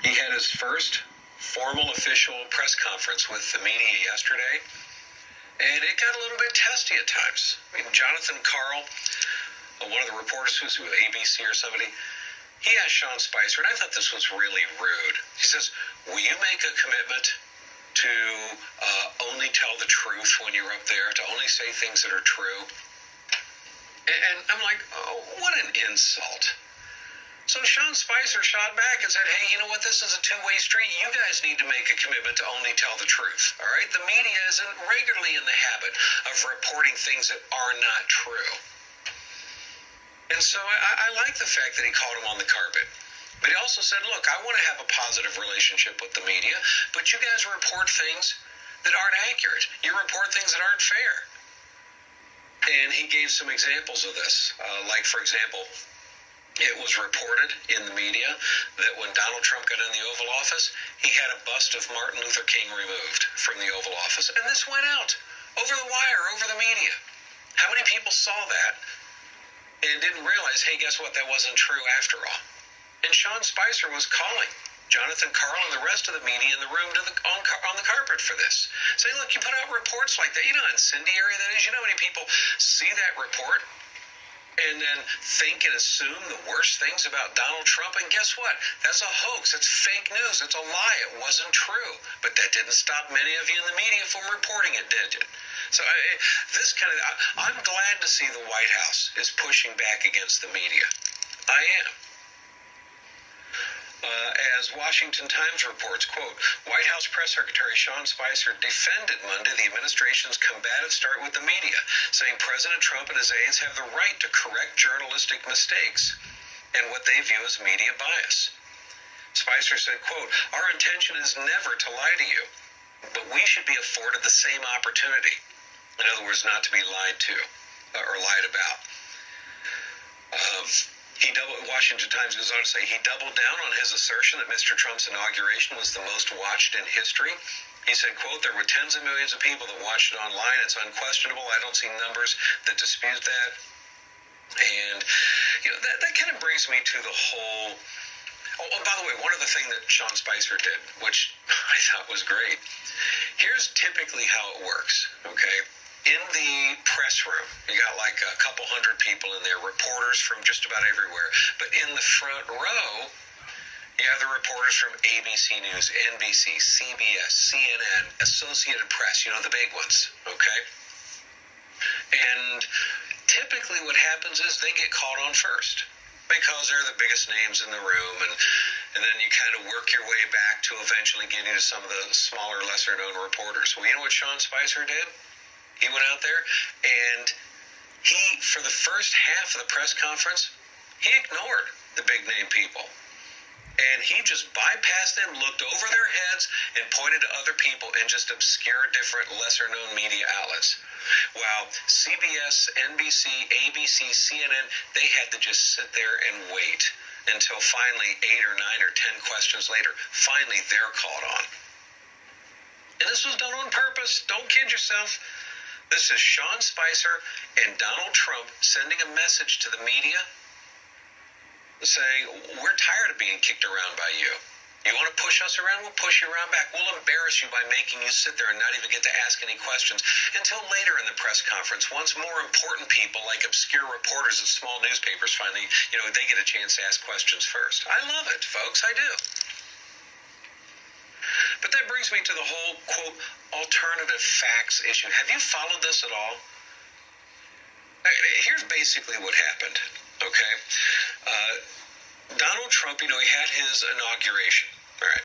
He had his first formal official press conference with the media yesterday, and it got a little bit testy at times. I mean, Jonathan Karl, one of the reporters who's with ABC or somebody, he asked Sean Spicer, and I thought this was really rude. He says, will you make a commitment to only tell the truth when you're up there, to only say things that are true? And I'm like, oh, what an insult. So Sean Spicer shot back and said, hey, you know what? This is a two-way street. You guys need to make a commitment to only tell the truth, all right? The media isn't regularly in the habit of reporting things that are not true. And so I like the fact that he called him on the carpet. But he also said, look, I want to have a positive relationship with the media, but you guys report things that aren't accurate. You report things that aren't fair. And he gave some examples of this. Like, for example, it was reported in the media that when Donald Trump got in the Oval Office, he had a bust of Martin Luther King removed from the Oval Office. And this went out over the wire, over the media. How many people saw that and didn't realize, hey, guess what? That wasn't true after all. And Sean Spicer was calling Jonathan Karl and the rest of the media in the room on the carpet for this. Saying, look, you put out reports like that. You know how incendiary that is? You know how many people see that report and then think and assume the worst things about Donald Trump? And guess what? That's a hoax. It's fake news. It's a lie. It wasn't true. But that didn't stop many of you in the media from reporting it, did it? So I'm glad to see the White House is pushing back against the media. I am. As Washington Times reports, quote, White House Press Secretary Sean Spicer defended Monday the administration's combative start with the media, saying President Trump and his aides have the right to correct journalistic mistakes and what they view as media bias. Spicer said, quote, our intention is never to lie to you, but we should be afforded the same opportunity. In other words, not to be lied to or lied about. Washington Times goes on to say he doubled down on his assertion that Mr. Trump's inauguration was the most watched in history. He said, quote, there were tens of millions of people that watched it online. It's unquestionable. I don't see numbers that dispute that. And, you know, that kind of brings me to the whole... Oh, by the way, one other thing that Sean Spicer did, which I thought was great. Here's typically how it works, okay? In the press room, you got like a couple hundred people in there, reporters from just about everywhere. But in the front row, you have the reporters from ABC News, NBC, CBS, CNN, Associated Press, you know, the big ones, okay? And typically what happens is they get called on first because they're the biggest names in the room, and then you kind of work your way back to eventually getting to some of the smaller, lesser-known reporters. Well, you know what Sean Spicer did? He went out there, and he, for the first half of the press conference, he ignored the big-name people. And he just bypassed them, looked over their heads, and pointed to other people in just obscure, different, lesser-known media outlets. While CBS, NBC, ABC, CNN, they had to just sit there and wait until finally 8 or 9 or 10 questions later, finally they're called on. And this was done on purpose. Don't kid yourself. This is Sean Spicer and Donald Trump sending a message to the media saying, we're tired of being kicked around by you. You want to push us around? We'll push you around back. We'll embarrass you by making you sit there and not even get to ask any questions until later in the press conference, once more important people like obscure reporters at small newspapers finally, you know, they get a chance to ask questions first. I love it, folks. I do. But that brings me to the whole, quote, alternative facts issue. Have you followed this at all? Here's basically what happened, okay? Donald Trump, you know, he had his inauguration.